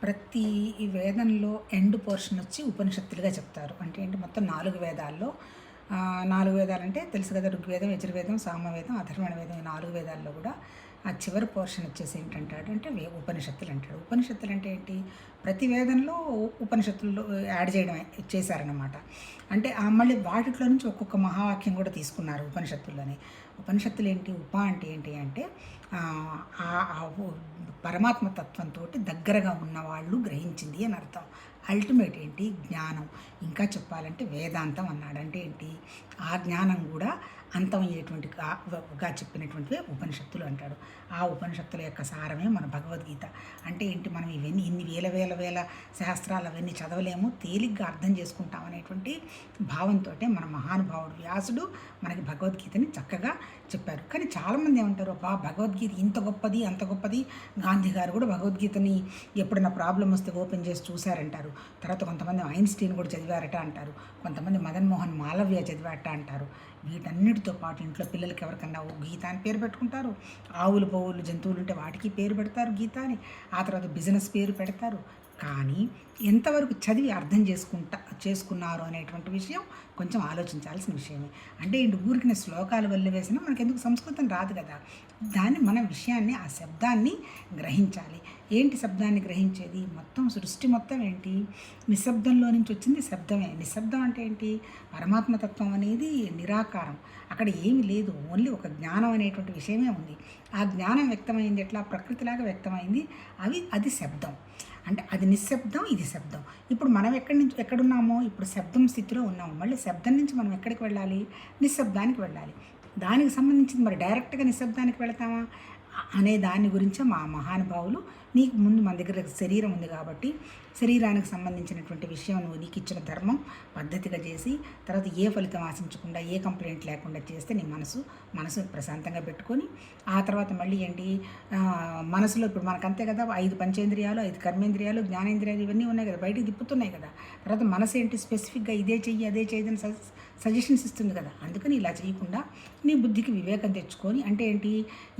ప్రతి వేదంలో end portion వచ్చి ఉపనిషత్తులుగా చెప్తారు. అంటే ఏంటి, మొత్తం 4 వేదాల్లో 4 వేదాలంటే తెలుసు కదా, ఋగ్వేదం, యజుర్వేదం, సామవేదం, అథర్వణ వేదం. ఈ 4 వేదాల్లో కూడా ఆ చివరి పోర్షన్ వచ్చేసి ఏంటంటాడు అంటే ఉపనిషత్తులు అంటాడు. ఉపనిషత్తులు అంటే ఏంటి, ప్రతి వేదంలో ఉపనిషత్తుల్లో యాడ్ చేయడం చేశారనమాట. అంటే మళ్ళీ వాటిలో నుంచి ఒక్కొక్క మహావాక్యం కూడా తీసుకున్నారు ఉపనిషత్తుల్లోనే. ఉపనిషత్తులు ఏంటి, అంటే ఏంటి అంటే పరమాత్మ తత్వంతో దగ్గరగా ఉన్నవాళ్ళు గ్రహించింది అని అర్థం. అల్టిమేట్ ఏంటి, జ్ఞానం. ఇంకా చెప్పాలంటే వేదాంతం అన్నాడు. అంటే ఏంటి, ఆ జ్ఞానం కూడా అంతమయ్యేటువంటిగా చెప్పినటువంటివే ఉపనిషత్తులు అంటాడు. ఆ ఉపనిషత్తుల యొక్క సారమే మన భగవద్గీత. అంటే ఏంటి, మనం ఇవన్నీ ఇన్ని వేల శాస్త్రాలు అవన్నీ చదవలేము, తేలిగ్గా అర్థం చేసుకుంటాం అనేటువంటి భావంతో మన మహానుభావుడు వ్యాసుడు మనకి భగవద్గీతని చక్కగా చెప్పారు. కానీ చాలామంది ఏమంటారు, భగవద్గీత ఇంత గొప్పది అంత గొప్పది, గాంధీ గారు కూడా భగవద్గీతని ఎప్పుడైనా ప్రాబ్లం వస్తే ఓపెన్ చేసి చూశారంటారు. తర్వాత కొంతమంది ఐన్స్టీన్ కూడా చదివారట అంటారు. కొంతమంది మదన్ మోహన్ మాలవ్య చదివారట అంటారు. వీటన్నిటితో పాటు ఇంట్లో పిల్లలకి ఎవరికన్నా గీత అని పేరు పెట్టుకుంటారు. ఆవులు పౌవులు జంతువులు ఉంటే వాటికి పేరు పెడతారు గీత అని. ఆ తర్వాత బిజినెస్ పేరు పెడతారు. కానీ ఎంతవరకు చదివి అర్థం చేసుకున్నారు అనేటువంటి విషయం కొంచెం ఆలోచించాల్సిన విషయమే. అంటే ఇంటి ఊరికి శ్లోకాలు వల్ల వేసినా మనకెందుకు సంస్కృతం రాదు కదా. దాన్ని మన విషయాన్ని, ఆ శబ్దాన్ని గ్రహించాలి. ఏంటి శబ్దాన్ని గ్రహించేది, మొత్తం సృష్టి మొత్తం ఏంటి, నిశ్శబ్దంలో నుంచి వచ్చింది శబ్దమే. నిశ్శబ్దం అంటే ఏంటి, పరమాత్మతత్వం అనేది నిరాకారం, అక్కడ ఏమీ లేదు, ఓన్లీ ఒక జ్ఞానం అనేటువంటి విషయమే ఉంది. ఆ జ్ఞానం వ్యక్తమైంది ఎట్లా, ప్రకృతిలాగా వ్యక్తమైంది. అది శబ్దం. అంటే అది నిశ్శబ్దం, ఇది శబ్దం. ఇప్పుడు మనం ఎక్కడున్నామో, ఇప్పుడు శబ్దం స్థితిలో ఉన్నాము. మళ్ళీ శబ్దం నుంచి మనం ఎక్కడికి వెళ్ళాలి, నిశ్శబ్దానికి వెళ్ళాలి. దానికి సంబంధించింది మరి డైరెక్ట్గా నిశ్శబ్దానికి వెళతామా అనే దాని గురించే మా మహానుభావులు, నీకు ముందు మన దగ్గర శరీరం ఉంది కాబట్టి శరీరానికి సంబంధించినటువంటి విషయం నువ్వు నీకు ఇచ్చిన ధర్మం పద్ధతిగా చేసి, తర్వాత ఏ ఫలితం ఆశించకుండా, ఏ కంప్లైంట్ లేకుండా చేస్తే నీ మనసు ప్రశాంతంగా పెట్టుకొని, ఆ తర్వాత మళ్ళీ ఏంటి, మనసులో ఇప్పుడు మనకు అంతే కదా, 5 పంచేంద్రియాలు, 5 కర్మేంద్రియాలు, జ్ఞానేంద్రియాలు ఇవన్నీ ఉన్నాయి కదా, బయటికి తిప్పుతున్నాయి కదా. తర్వాత మనసు ఏంటి, స్పెసిఫిక్గా ఇదే చెయ్యి అదే చేయదని సజెషన్స్ ఇస్తుంది కదా. అందుకని ఇలా చేయకుండా నీ బుద్ధికి వివేకం తెచ్చుకొని, అంటే ఏంటి,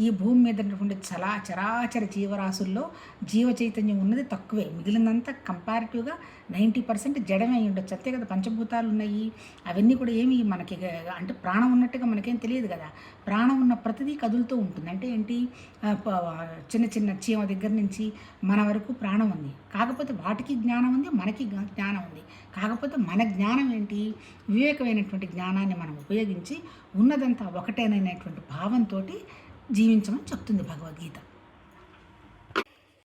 ఈ భూమి మీద ఉన్నటువంటి చరాచర జీవరాశుల్లో జీవ చైతన్యం ఉన్నది తక్కువే, మిగిలినంతా కంపారిటివ్గా 90% జడమే ఉండొచ్చు. అంతే కదా, పంచభూతాలు ఉన్నాయి, అవన్నీ కూడా ఏమి మనకి అంటే ప్రాణం ఉన్నట్టుగా మనకేం తెలియదు కదా. ప్రాణం ఉన్న ప్రతిదీ కదులుతూ ఉంటుంది. అంటే ఏంటి, చిన్న చీమ దగ్గర నుంచి మన వరకు ప్రాణం ఉంది. కాకపోతే వాటికి జ్ఞానం ఉంది, మనకి జ్ఞానం ఉంది. కాకపోతే మన జ్ఞానం ఏంటి, వివేకమైనటువంటి జ్ఞానాన్ని మనం ఉపయోగించి ఉన్నదంతా ఒకటేననేటువంటి భావంతో జీవించమని చెప్తుంది భగవద్గీత.